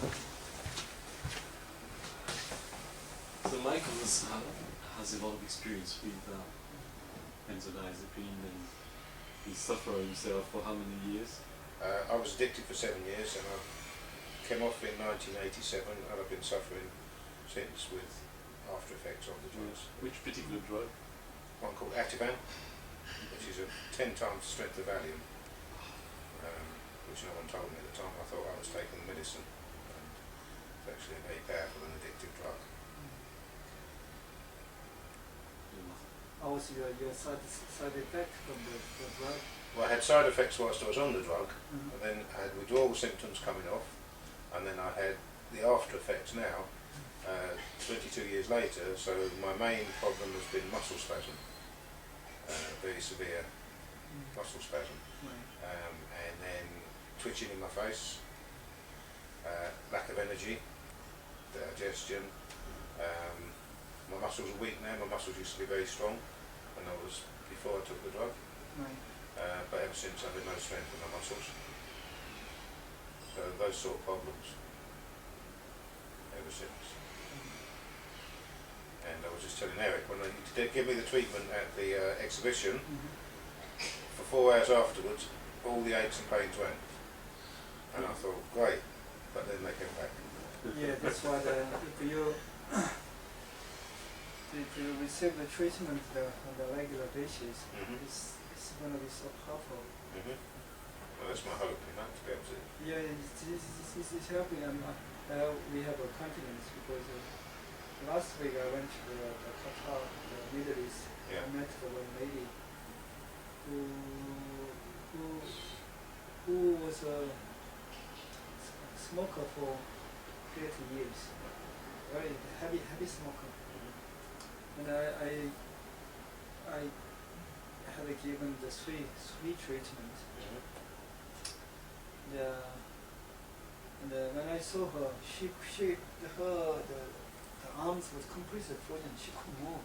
So Michael has a lot of experience with benzodiazepine, and he suffered himself for how many years? I was addicted for 7 years, and I came off in 1987, and I've been suffering since with after effects of the drugs. Which particular drug? One called Ativan, which is a 10 times the strength of Valium, which no one told me at the time. I thought I was taking medicine, and it's actually a very powerful and addictive drug. How was your side effect from the drug? Well, I had side effects whilst I was on the drug, and then I had withdrawal symptoms coming off, and then I had the after effects now, 22 years later. So my main problem has been muscle spasm, very severe muscle spasm, and then twitching in my face, lack of energy, digestion. My muscles are weak now. My muscles used to be very strong when I was before I took the drug, but ever since I've had no strength in my muscles. So those sort of problems ever since. And I was just telling Eric, when he did give me the treatment at the exhibition, for 4 hours afterwards, all the aches and pains went. And I thought, great, but then they came back. Yeah, that's why if you receive the treatment on the regular basis, it's going to be so powerful. Well, that's my hope, to be able to. Yeah, it's helping. We have a confidence because last week I went to the Qatar, the Middle East. I met the one lady who was a smoker for 30 years, very heavy smoker. And I had given the sweet treatment. And when I saw her, the arms was completely frozen. She couldn't move.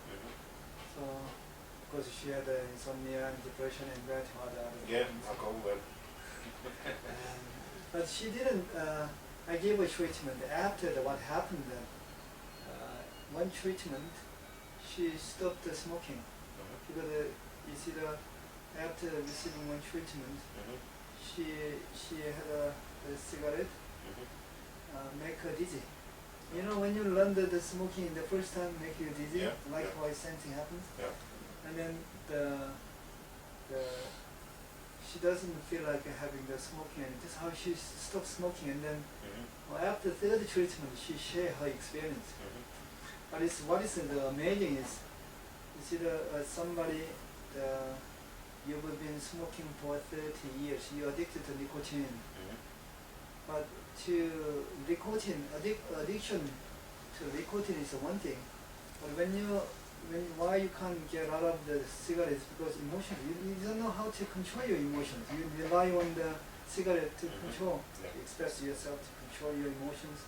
So because she had insomnia and depression and that other things. alcohol then. But she didn't. I gave her treatment after what happened. One treatment, she stopped smoking because you see after receiving one treatment, she had a cigarette make her dizzy. You know, when you learn the smoking the first time make you dizzy, likewise same thing happens. And then she doesn't feel like having the smoking, and that's how she stopped smoking. And then after third treatment, she shared her experience. But what is amazing is, you see somebody, you've been smoking for 30 years, you're addicted to nicotine. But addiction to nicotine is one thing. But why you can't get out of the cigarettes? Because emotion, you don't know how to control your emotions. You rely on the cigarette to control, to express yourself, to control your emotions.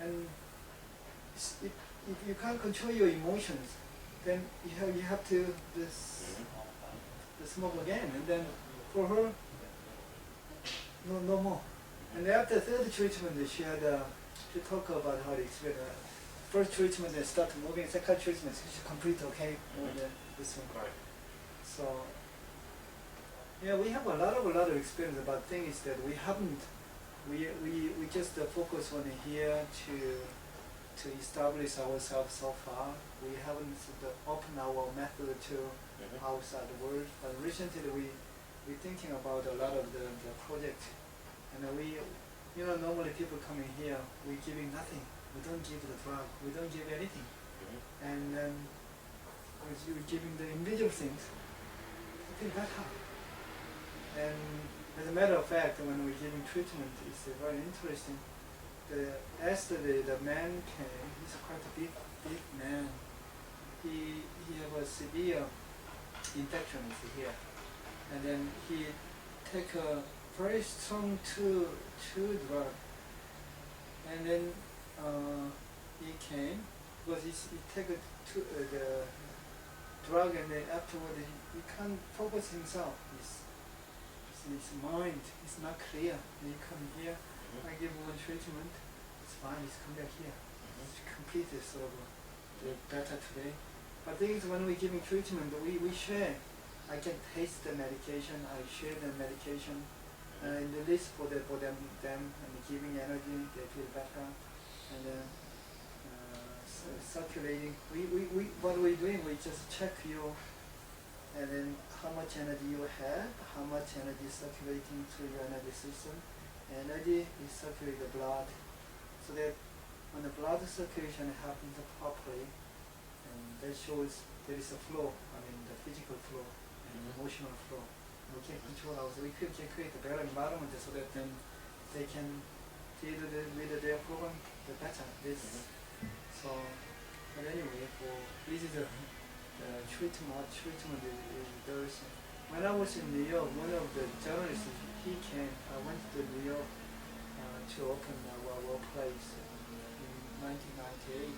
And if you can't control your emotions, then you have to smoke again. And then for her, no more. And after third treatment, she had to talk about how to experience. First treatment, they start moving. Second treatment, she's completely okay with this one. So yeah, we have a lot of experience. But thing is that we haven't. We just focus on here to establish ourselves so far. We haven't opened our method to outside the world. But recently we're thinking about a lot of the project. And normally people coming here, we're giving nothing. We don't give the drug. We don't give anything. And then we're giving the individual things. I think that's how. And as a matter of fact, when we're giving treatment, it's very interesting. Yesterday, the man came. He's quite a big man. He have a severe infection here, and then he take a very strong two drug, and then he came because he take the drug, and then afterward he can't focus himself. His mind is not clear. And he come here. I give him one treatment, fine, he's come back here. It's completely sort of better today. But the thing is, when we're giving treatment, we share. I can taste the medication, I share the medication, in the list for them, and giving energy, they feel better. And circulating, what we're doing, we just check you, and then how much energy you have, how much energy is circulating through your energy system. Energy is circulating the blood, so that when the blood circulation happens properly, and that shows there is a flow, I mean the physical flow and emotional flow. We can control ourselves, we can create a better environment so that then they can deal with their problem the better. So, but anyway, this is a treatment is those. When I was in New York, one of the journalists, he came, I went to New York to open our workplace in 1998.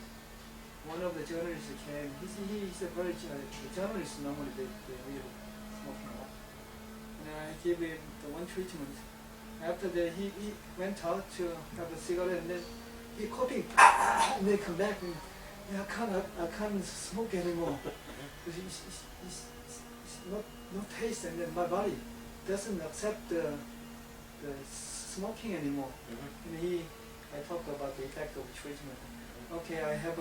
One of the journalists came, he's a very, the journalists normally they really smoking a lot. And I gave him the one treatment. After that, he went out to have a cigarette, and then he coughing, and then come back and I can't smoke anymore. It's no taste, and then my body doesn't accept the smoking anymore. And I talked about the effect of treatment. Okay, I have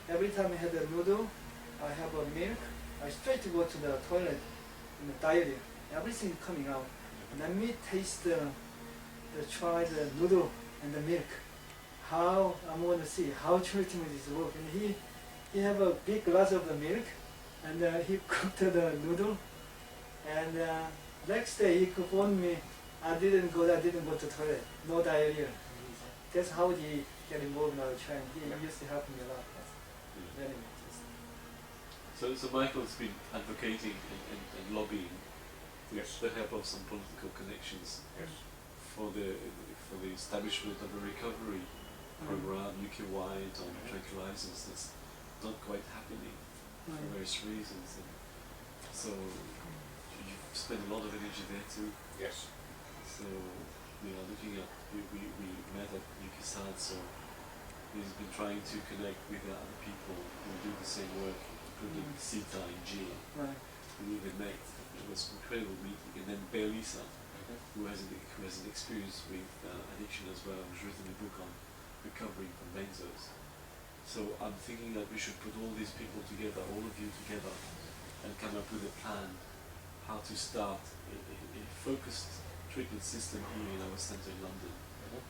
every time I have a noodle, I have a milk, I straight go to the toilet in the diarrhea. Everything coming out. Let me taste try the noodle and the milk. How I'm going to see how treatment is working. He have a big glass of the milk, and he cooked the noodle. And next day he could phone me. I didn't go to toilet. No diarrhea. That's how he get involved in our training. He used to help me a lot. Anyway, so Michael's been advocating and lobbying with the help of some political connections for the establishment of a recovery program UK-wide on tranquilizers that's not quite happening for various reasons. And so you spend a lot of energy there too. Yes. So we are looking at, we met at UKSAD, so he's been trying to connect with other people who do the same work, including Sita in G, who they met. It was an incredible meeting. And then Belisa, who has an experience with addiction as well, who's written a book on recovering from benzos. So I'm thinking that we should put all these people together, all of you together, and come up with a plan how to start a focused treatment system here in our centre in London,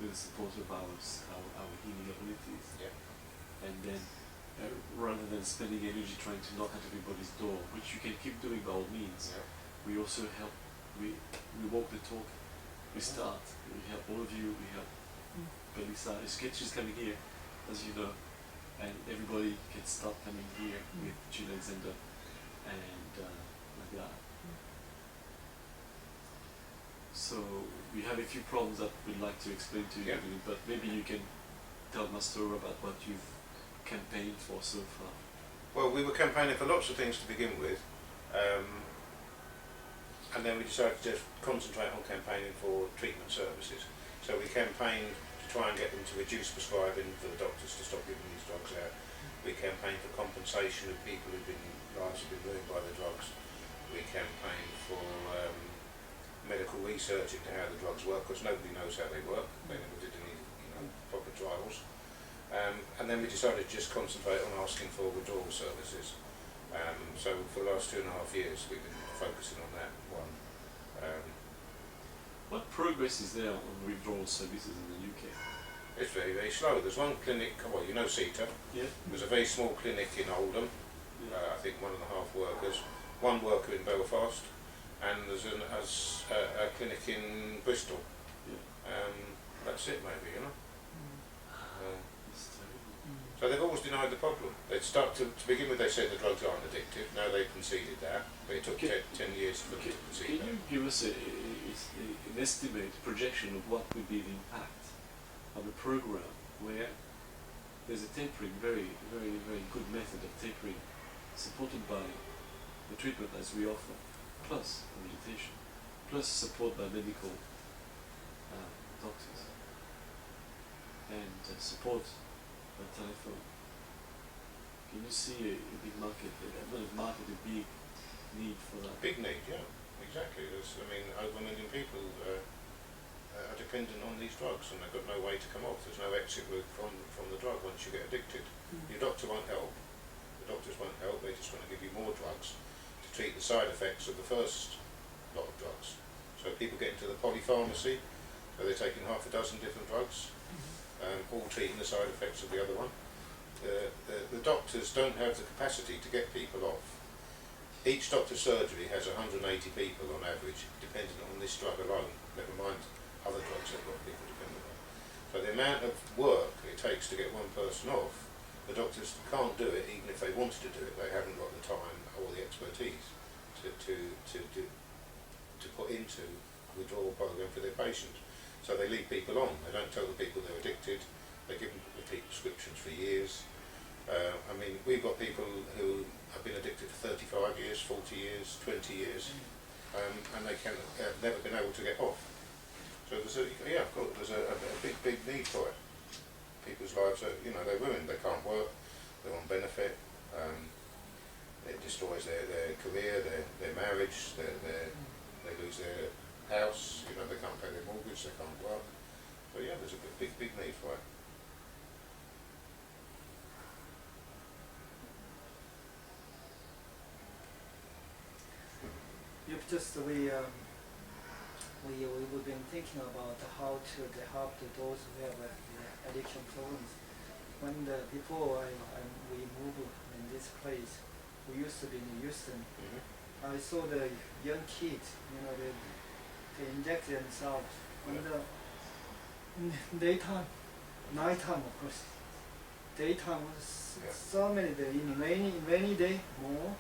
with the support of our healing abilities. And then rather than spending energy trying to knock at everybody's door, which you can keep doing by all means, we also help, we walk the talk, we start, we help all of you, we help Belisa, she's coming here, as you know, and everybody can start coming here with Gina and Zenda, and like that. So we have a few problems that we'd like to explain to you, but maybe you can tell Mastura about what you've campaigned for so far. Well, we were campaigning for lots of things to begin with, and then we decided to just concentrate on campaigning for treatment services. So we campaigned to try and get them to reduce prescribing, for the doctors to stop giving these drugs out. We campaigned for compensation of people who've been lives have been ruined by the drugs. We campaigned for medical research into how the drugs work, because nobody knows how they work. They never did any proper trials. And then we decided to just concentrate on asking for withdrawal services. So for the last 2.5 years we've been focusing on that one. What progress is there on withdrawal services in the UK? It's very, very slow. There's one clinic, well, you know Sita. There's a very small clinic in Oldham, I think 1.5 workers, one worker in Belfast, and there's a clinic in Bristol. That's it maybe, So they've always denied the problem. They'd start to begin with, they said the drugs aren't addictive. Now they've conceded that, but it took 10 years for them to concede that. Can you give us an estimate, projection of what would be the impact of a program where there's a tapering, very, very, very good method of tapering, supported by the treatment as we offer, plus rehabilitation, plus support by medical doctors, and support by telephone. Can you see a big market, not a market, a big need for that? Big need, yeah, exactly. I mean, over 1 million people are dependent on these drugs, and they've got no way to come off. There's no exit route from the drug once you get addicted. Your doctor won't help. The doctors won't help. They just want to give you more drugs to treat the side effects of the first lot of drugs. So people get into the polypharmacy, so they're taking half a dozen different drugs, all treating the side effects of the other one. The doctors don't have the capacity to get people off. Each doctor's surgery has 180 people on average, dependent on this drug alone, never mind other drugs that got people dependent on. So the amount of work it takes to get one person off, the doctors can't do it even if they wanted to do it. They haven't got the time or the expertise to put into a withdrawal program for their patients. So they leave people on. They don't tell the people they're addicted. They give them repeat prescriptions for years. I mean, we've got people who have been addicted for 35 years, 40 years, 20 years, and they have never been able to get off. So there's of course, there's a big need for it. People's lives are, they're ruined. They can't work. They're on benefit. It destroys their career, their marriage. They lose their house. They can't pay their mortgage. They can't work. So yeah, there's a big need for it. We've been thinking about how to help those who have addiction problems. Before we moved in this place, we used to be in Houston. I saw the young kids, they inject themselves in the daytime, nighttime of course. Daytime was so many days, in rainy day more.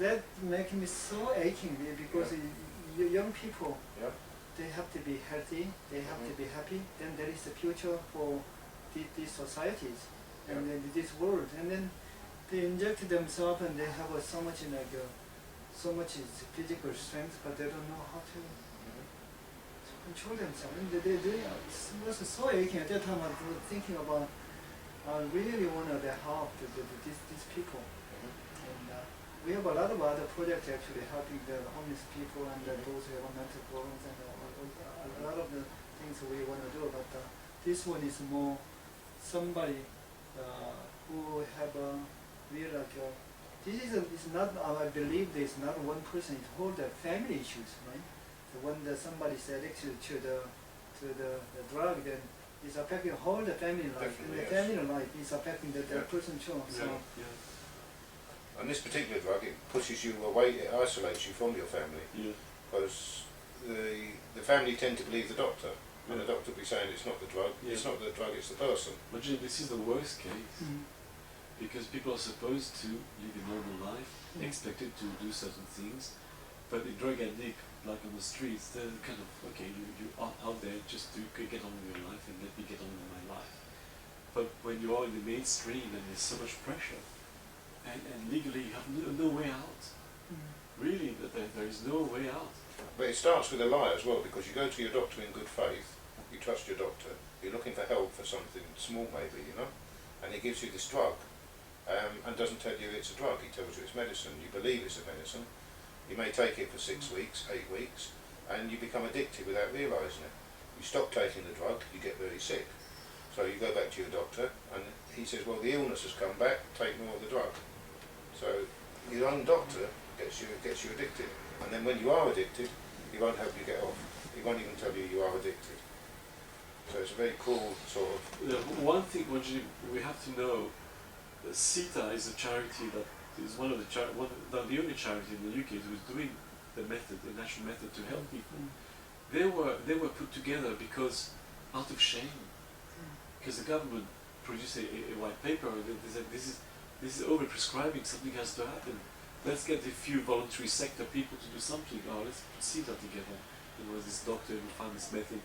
That makes me so aching because young people, they have to be healthy, they have to be happy, then there is the future for these societies and then this world. And then they inject themselves and they have so much physical strength, but they don't know how to control themselves. And it was so aching. At that time I was thinking about, I really want to help these people. And we have a lot of other projects actually helping the homeless people and those who have mental problems and a lot of the things we want to do. But this one is more somebody who have a real this is not, I believe there's not one person, it's whole the family issues, right? So when somebody's addicted to the drug, then it's affecting whole the family life. And the family life is affecting the person too. So. And this particular drug, it pushes you away, it isolates you from your family. Because the family tend to believe the doctor. And the doctor will be saying it's not the drug, it's not the drug, it's the person. But this is the worst case. Because people are supposed to live a normal life, expected to do certain things, but the drug addict, like on the streets, they're kind of, okay, you are out there just to get on with your life and let me get on with my life. But when you are in the mainstream and there's so much pressure, and legally you have no way out, really, there is no way out. But it starts with a lie as well, because you go to your doctor in good faith, you trust your doctor, you're looking for help for something small maybe, and he gives you this drug. And doesn't tell you it's a drug, he tells you it's medicine. You believe it's a medicine, you may take it for 6 weeks, 8 weeks, and you become addicted without realising it. You stop taking the drug, you get very sick. So you go back to your doctor, and he says, well, the illness has come back, take more of the drug. So your own doctor gets you addicted. And then when you are addicted, he won't help you get off. He won't even tell you you are addicted. So it's a very cruel sort of... One thing we have to know, CETA is a charity that is the only charity in the UK who is doing the national method to help people. They were put together because out of shame, because the government produced a white paper and they said this is overprescribing, something has to happen. Let's get a few voluntary sector people to do something. Let's put CETA together. There was this doctor who found this method,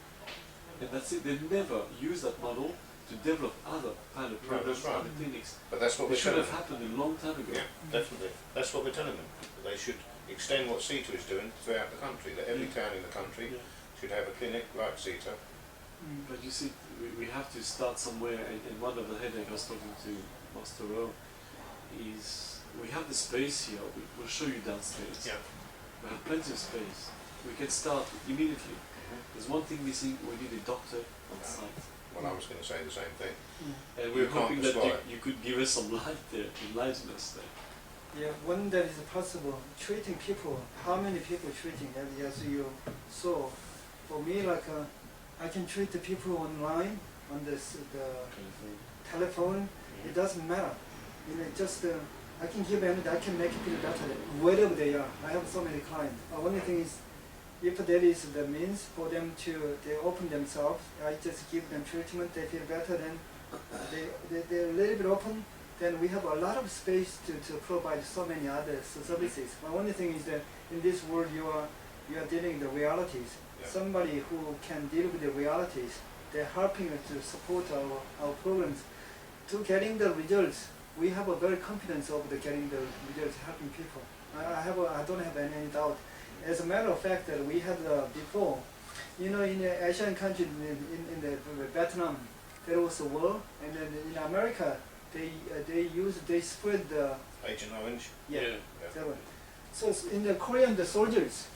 and that's it. They never used that model to develop other kind of programs, other clinics. But that's what it should have happened a long time ago. Yeah, definitely. That's what we're telling them. They should extend what CETA is doing throughout the country, that every town in the country should have a clinic like CETA, But you see, we have to start somewhere, and one of the headache I was talking to Master O is we have the space here. We'll show you downstairs. Yeah. We have plenty of space. We can start immediately. There's one thing missing. We need a doctor on site. Well, I was going to say the same thing. And You we're can't hoping that prescribe. you could give us some light there, enlighten us there. Yeah, when that is possible, treating people, how many people treating, as you saw, for me, like, I can treat the people online, on the telephone, it doesn't matter. You know, just, I can give energy, I can make people better, wherever they are. I have so many clients. The only thing is, if there is the means for them to, they open themselves, I just give them treatment, they feel better, then they're a little bit open, then we have a lot of space to provide so many other services. The only thing is that in this world you are dealing with the realities. Yeah. Somebody who can deal with the realities, they're helping us to support our programs. To getting the results, we have a very confidence of getting the results, helping people. I don't have any doubt. As a matter of fact, that we had before, you know, in the Asian country, in the Vietnam, there was a war, and then in America, they spread the Agent Orange. yeah. Yeah. That one. So in the Korean, the soldiers,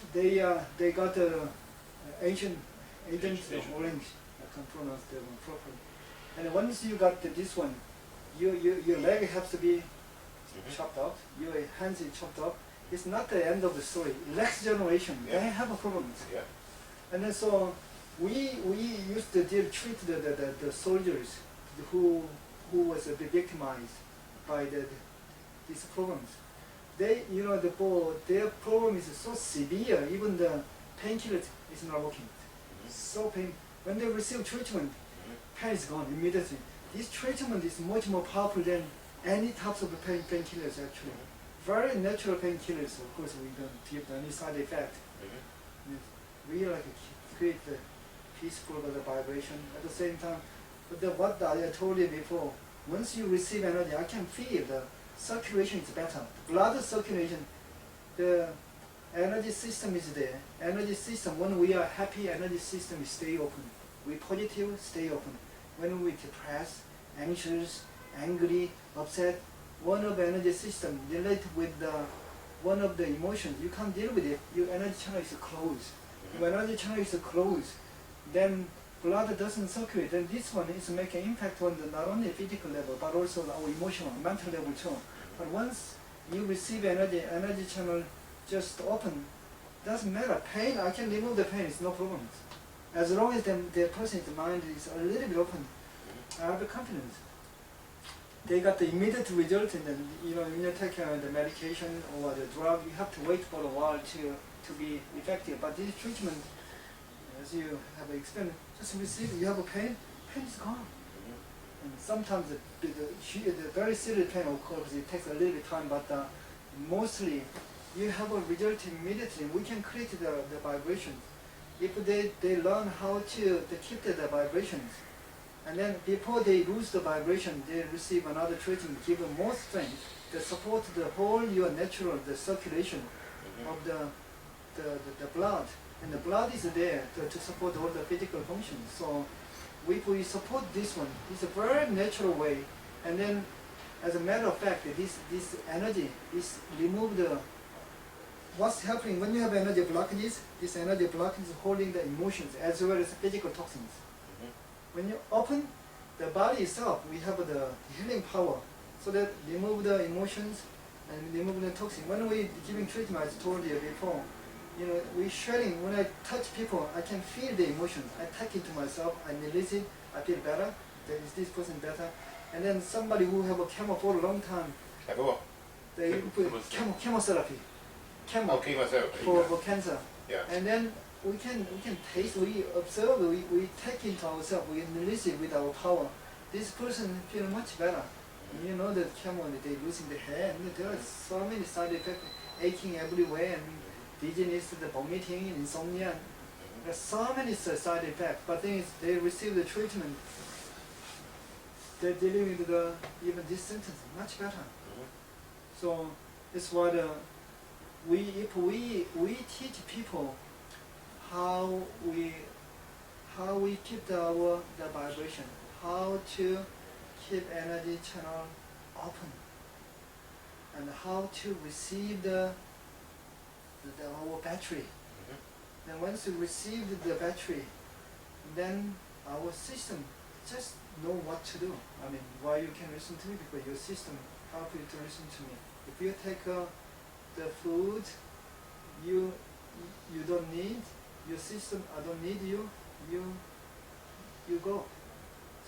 they got Agent Agent Orange. I can't pronounce that one properly. And once you got this one, your leg has to be chopped off, your hands is chopped off. It's not the end of the story. Next generation, Yeah. they have a problem. Yeah. And then so we used to treat the soldiers who was victimized by these problems. They, you know, their problem is so severe, even the painkillers is not working. So pain. When they receive treatment, pain is gone immediately. This treatment is much more powerful than any types of painkillers actually. Very natural painkillers, of course, we don't give any side effect. We like create the peaceful vibration at the same time. But what I told you before, once you receive energy, I can feel the circulation is better. Blood circulation, the energy system is there. Energy system, when we are happy, energy system stay open. We positive, stay open. When we depressed, anxious, angry, upset, one of the energy system relate with one of the emotions. You can't deal with it. Your energy channel is closed. When energy channel is closed, then blood doesn't circulate. Then this one is making impact on the not only physical level, but also our emotional, mental level too. But once you receive energy channel just open, doesn't matter. Pain, I can remove the pain, it's no problem. As long as the person's mind is a little bit open, I have the confidence. They got the immediate result, and then, you know, when you take the medication or the drug, you have to wait for a while to be effective. But this treatment, as you have explained, just receive it. You have a pain is gone. And sometimes the very serious pain, of course, it takes a little bit of time, but mostly you have a result immediately. We can create the vibrations. If they learn how to keep the vibrations, and then before they lose the vibration, they receive another treatment, give them more strength, to support the whole your natural, the circulation of the blood. And the blood is there to support all the physical functions. So we support this one. It's a very natural way. And then, as a matter of fact, this energy is removed. What's happening when you have energy blockages? This energy blockage is holding the emotions as well as the physical toxins. When you open the body itself, we have the healing power. So that remove the emotions and remove the toxin. When we giving treatment, I told you before, you know, we sharing. When I touch people, I can feel the emotions. I take it to myself, I release it, I feel better. There is this person better. And then somebody who have a chemo for a long time, Have a what? they put chemotherapy. Chemotherapy. For cancer. Yeah. And then we can taste, we observe, we take into ourselves, we release it with our power. This person feel much better. You know that chemo, they losing the hair, and there are so many side effects, aching everywhere, and dizziness, the vomiting, insomnia. There's so many side effects, but thing is, they receive the treatment, they're dealing with even this symptoms much better. So it's what if we teach people how we how we keep the vibration, how to keep energy channel open, and how to receive our battery. Then once you receive the battery, then our system just know what to do. I mean, why you can listen to me? Because your system help you to listen to me. If you take the food you don't need, your system, I don't need you, you go.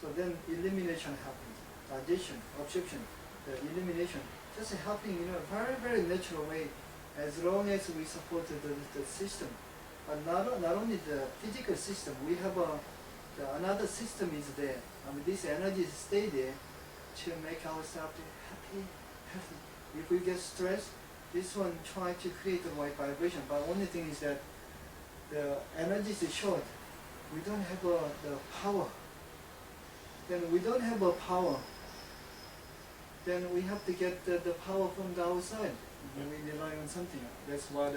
So then elimination happens, digestion, absorption, the elimination, just helping in a very, very natural way, as long as we support the system. But not only the physical system, we have another system is there. I mean, this energy stay there to make ourselves happy, healthy. If we get stressed, this one try to create the right vibration, but only thing is that the energy is short. We don't have the power. Then we don't have a power. Then we have to get the power from the outside. When we rely on something. That's why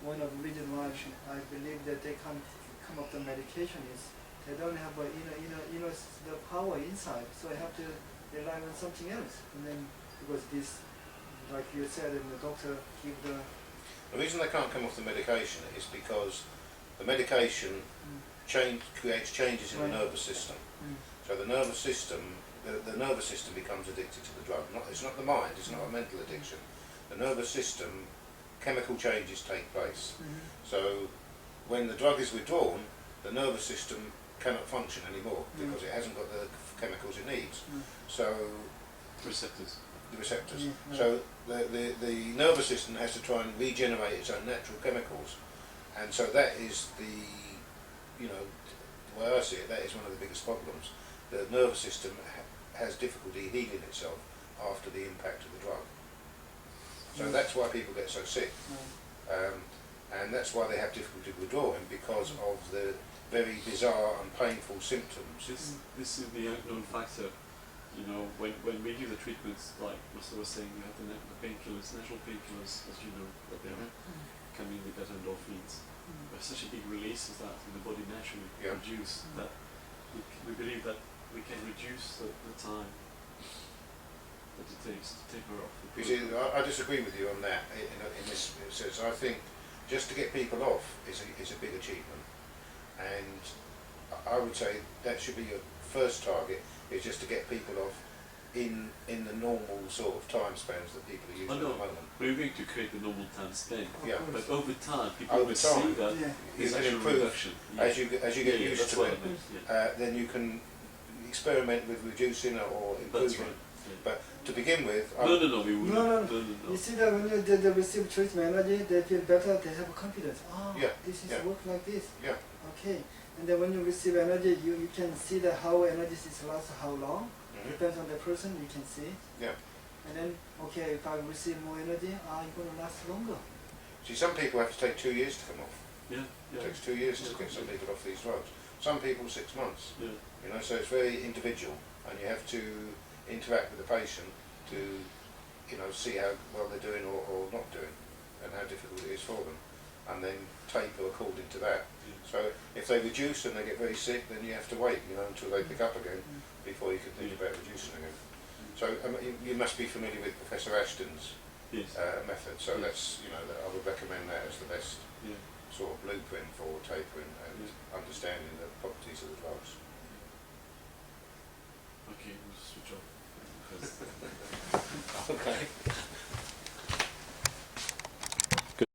one of the reasons why I believe that they can't come up with medication is they don't have the power inside. So I have to rely on something else. And then because this, like you said, and the doctor give the. The reason they can't come off the medication is because the medication creates changes in the nervous system. So the nervous system, the nervous system becomes addicted to the drug. It's not the mind. It's not a mental addiction. The nervous system, chemical changes take place. So when the drug is withdrawn, the nervous system cannot function anymore because it hasn't got the chemicals it needs. So receptors. The receptors. So the nervous system has to try and regenerate its own natural chemicals, and so that is the way I see it, that is one of the biggest problems. The nervous system has difficulty healing itself after the impact of the drug. So that's why people get so sick, and that's why they have difficulty withdrawing, because of the very bizarre and painful symptoms. This is the unknown factor. You know, when we do the treatments, like Mr. was saying, we have the painkillers, natural painkillers, as you know, that they are coming with that endorphins. There's such a big release of that in the body naturally produce that we believe that we can reduce the time that it takes to taper off. You see, I disagree with you on that in this sense. I think just to get people off is a big achievement, and I would say that should be your first target, is just to get people off in the normal sort of time spans that people are using at the moment. We're going to create the normal time span, but over time people Over will time, see that you there's can actual improve reduction. as you get used to it. Yeah. Then you can experiment with reducing or improving. That's right. But to begin with, We wouldn't. No. You see that when they receive treatment energy, they feel better, they have confidence. This is work like this. Okay. And then when you receive energy, you can see that how energy is lasts how long. Depends on the person, you can see. And then, okay, if I receive more energy, it's going to last longer. See, some people have to take 2 years to come off. Yeah. It takes 2 years to get some people off these drugs. Some people 6 months. Yeah. You know, so it's very individual, and you have to interact with the patient to, see how well they're doing or not doing, and how difficult it is for them, and then taper according to that. So if they reduce and they get very sick, then you have to wait, until they pick up again before you can think about reducing again. So you must be familiar with Professor Ashton's method. So that's that I would recommend that as the best sort of blueprint for tapering and understanding the properties of the drugs. Okay, we'll switch off.